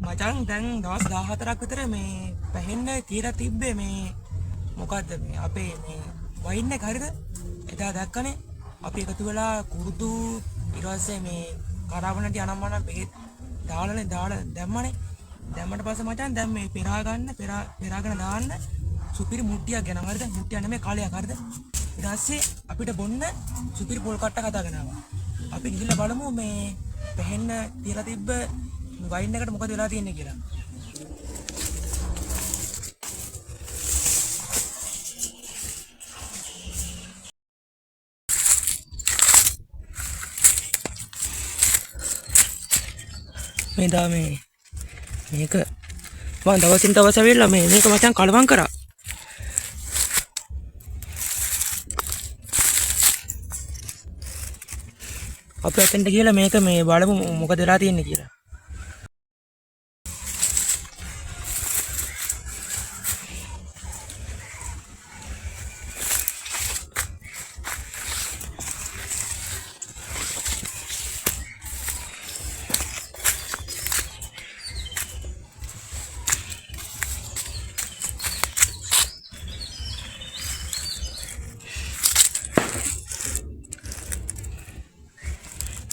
මචං දැන් දවස් 14ක් විතර මේ පැහෙන්න කියලා තිබ්බේ මේ මොකද්ද මේ අපේ මේ වයින් එක හරිද? එදා දැක්කනේ අපි එකතු වෙලා කුරුදු ඊට පස්සේ මේ කරාබනට යනම්මන බෙහෙත් දාලා දැම්මනේ. දැම්මට පස්සේ මචං දැන් මේ පෙරාගෙන දාන්න සුපිරි මුට්ටියක් ගෙනම හරිද? මුට්ටියක් නෙමෙයි කලයක් හරිද? ඊට පස්සේ අපිට බොන්න සුපිරි පොල් කට්ටක් හදාගෙන ආවා. අපි ගිහිල්ලා බලමු මේ පැහෙන්න තියලා තිබ්බ වයින් එකට මොකද වෙලා තියෙන්නේ කියලා. මේ දා මේක මම දවසින් දවස් ඇවිල්ලා මේක මචං කලවම් කරා. අපි අතෙන්ට ගිහලා මේක මේ බලමු මොකද වෙලා තියෙන්නේ කියලා.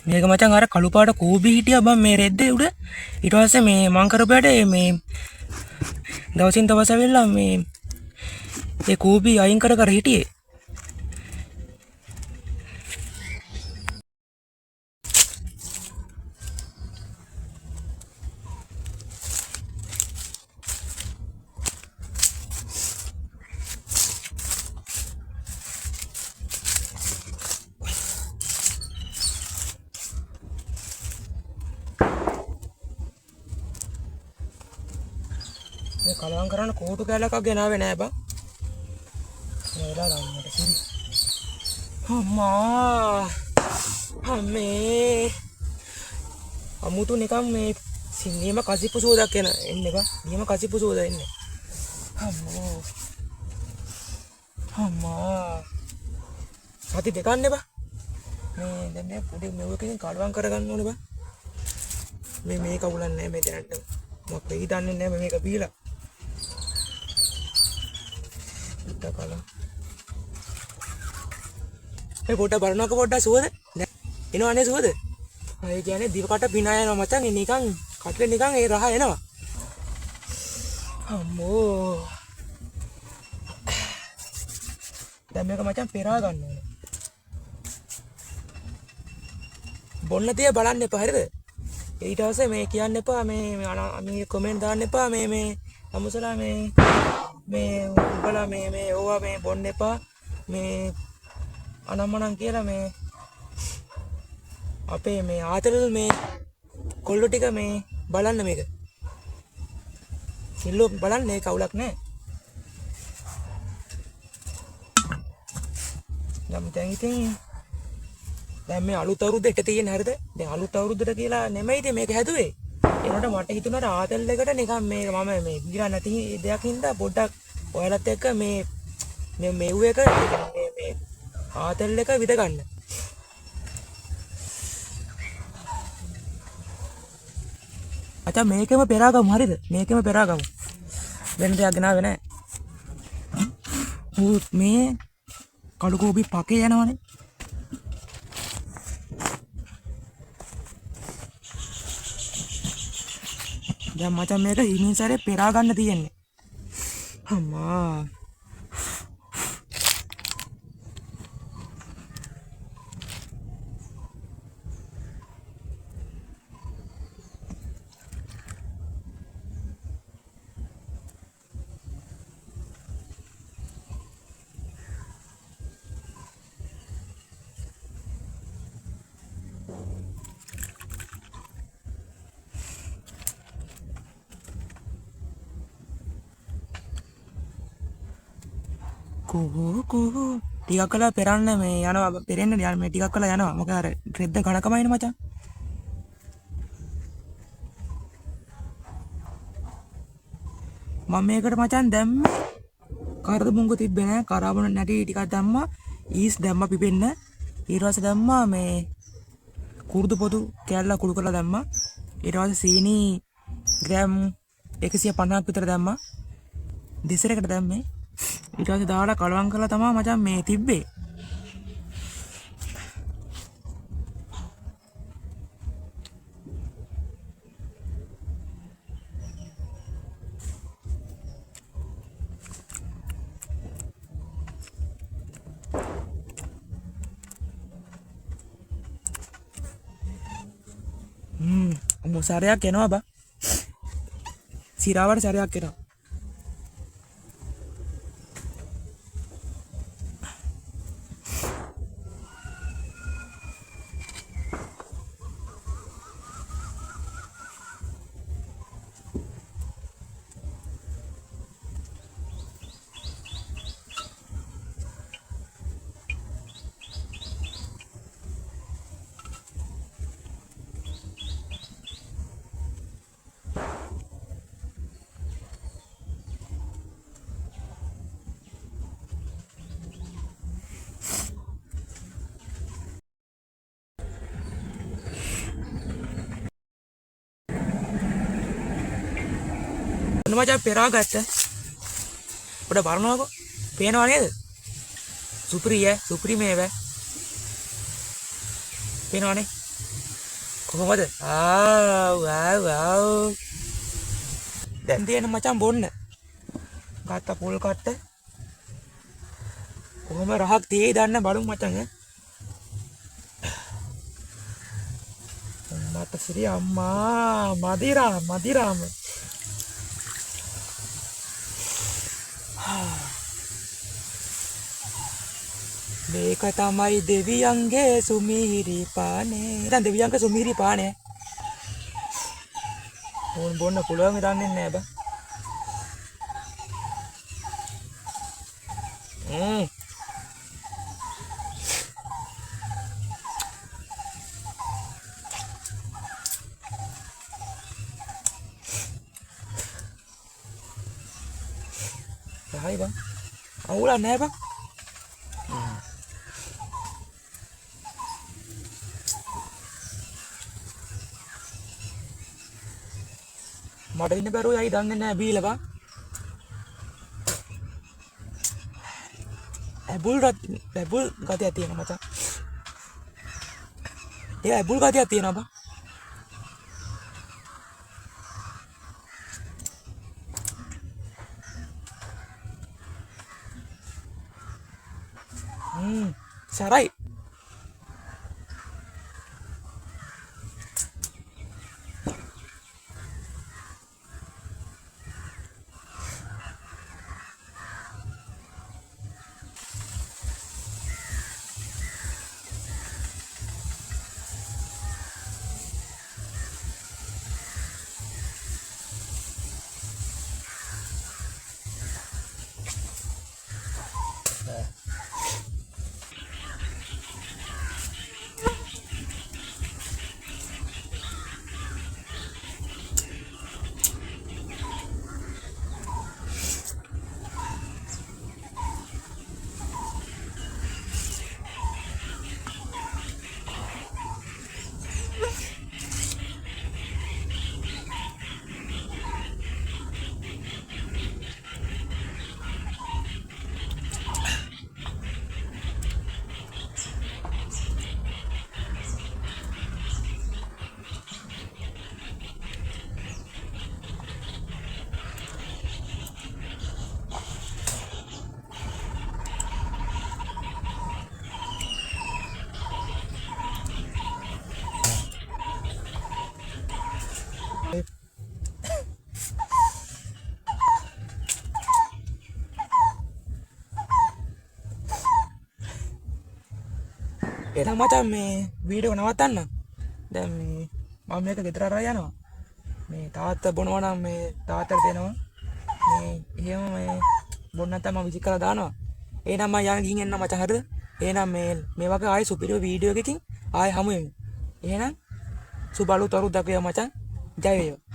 මේක මචං අර කළු පාට කූඹි හිටියා බං මේ රෙද්දේ උඩ. ඊට පස්සේ මේ මං කරපුවාට මේ දවසින් දවස් ඇවිල්ලා මේ ඒ කූඹි අයින් කර හිටියේ. මේ කලවම් කරන්න කෝටු කැලක් ගෙනාවේ නෑ බං. නේලා ගන්නට කිරි. අම්මා. අම්මේ. අමුතු නිකන් මේ සිංහේම කසිප්පු සෝදක් එන්නේ බං. නියම කසිප්පු සෝද එන්නේ. අම්මෝ. අම්මා. සති දෙකක් නේ බං. මේ දැන් මේ පොඩි මෙවකකින් කලවම් කරගන්න ඕනේ බං. මේ කවුලන්නේ මේ දැනට. මොකද වෙයි දන්නේ නැහැ මේක බීලා. කලා මේ පොඩ්ඩක් බලනකො පොඩ්ඩක් සුවද එනවනේ සුවද ඒ කියන්නේ දිව කට පිනා යනවා මචං නිකන් කටේ නිකන් ඒ රහ එනවා අම්මෝ දැන් මේක මචං පෙරා ගන්න ඕනේ බොන්න තිය බලන්න එපා හරිද ඊට පස්සේ මේ කියන්න එපා මේ කමෙන්ට් දාන්න එපා මේ අමුසලා මේ උඹලා මේ ඕවා මේ බොන්න එපා මේ අනම්මනම් කියලා මේ අපේ මේ ආතල් මේ කොල්ලෝ ටික මේ බලන්න මේක සිල්ලෝ බලන්න ඒ කවුලක් නැහැ නම් දැන් ඉතින් දැන් මේ අලුත් අවුරුද්දට තියෙන හරිද දැන් අලුත් අවුරුද්දට කියලා නෙමෙයිද මේක හැදුවේ ඒනට මට හිතුණා ආතල් එකට නිකන් මේ මම මේ ගිරා නැති දෙයක් හින්දා පොඩ්ඩක් ඔයාලත් එක්ක මේ මෙව් එක මේ ආතල් එක විද ගන්න. අචා මේකෙම පෙරාගමු හරිද? මේකෙම පෙරාගමු. වෙන දෙයක් ගෙනාවේ නැහැ. මේ කළු කෝපි පකේ යනවනේ. දැන් මචං මේක හිමින් සැරේ පෙරා ගන්න තියෙන්නේ. අම්මා කෝ ටිකක් කළා පෙරන්න මේ යනවා පෙරෙන්න යන මේ ටිකක් කළා යනවා මොකද අර රෙද්ද ඝනකමයිනේ මචං මම මේකට මචං දැම්මේ කරද මුංගු තිබ්බේ නෑ කරාබන නැටි ටිකක් දැම්මා ඊස් දැම්මා පිපෙන්න ඊට පස්සේ දැම්මා මේ කුරුදු පොතු කෑල්ල කුඩු කරලා දැම්මා ඊට පස්සේ සීනි ග්‍රෑම් 150ක් විතර දැම්මා. දෙසරකට දැම්මේ. ඊට පස්සේ දාලා කලවම් කරලා තමයි මචං මේ තිබ්බේ. සරයක් එනවා බා. සිරාවට සරයක් එනවා. මචං පෙරා ගත්ත. පොඩ බලනවාකෝ. පේනවා නේද? සුප්‍රී මේව. පේනවනේ. කොහොමද? ආව්. දැන් දෙන්න මචං බොන්න. ගත්ත පොල් කට්ට. කොහොම රහක් තියෙයි දන්න බලමු මචං ඈ. මට සිරි අම්මා මදිරාම. මේක තමයි දෙවියන්ගේ සුමිහිරි පානේ. දැන් දෙවියන්ගේ සුමිහිරි පානේ. ඕන් බොන්න පුළුවන් දන්නේ නැහැ බා. Hai bang, awulan නැහැ bang. මට ඉන්න බැරුව යයි දන්නේ නැහැ බීලා බං. ඇබුල් ගතියක් තියෙනවා මචං. ඒ ඇබුල් ගතියක් තියෙනවා බං. සරයි. එහෙනම් මචං මේ වීඩියෝ නවත්තන්න. දැන් මේ මම මේක ගෙදර අරන් යනවා. මේ තාත්තා බොනවා නම් මේ තාත්තට දෙනවා. මේ එහෙම මේ බොන්න නැත්නම් මම විසි කරලා දානවා. එහෙනම් මම යන් ගිහින් එන්න මචං හරිද? එහෙනම් මේ වගේ ආයෙ සුපිරියෝ වීඩියෝ එකකින් ආයෙ හමු වෙමු. එහෙනම් සුබ අලුත් අවුරුද්දක් වේවා මචං. ජය වේවා.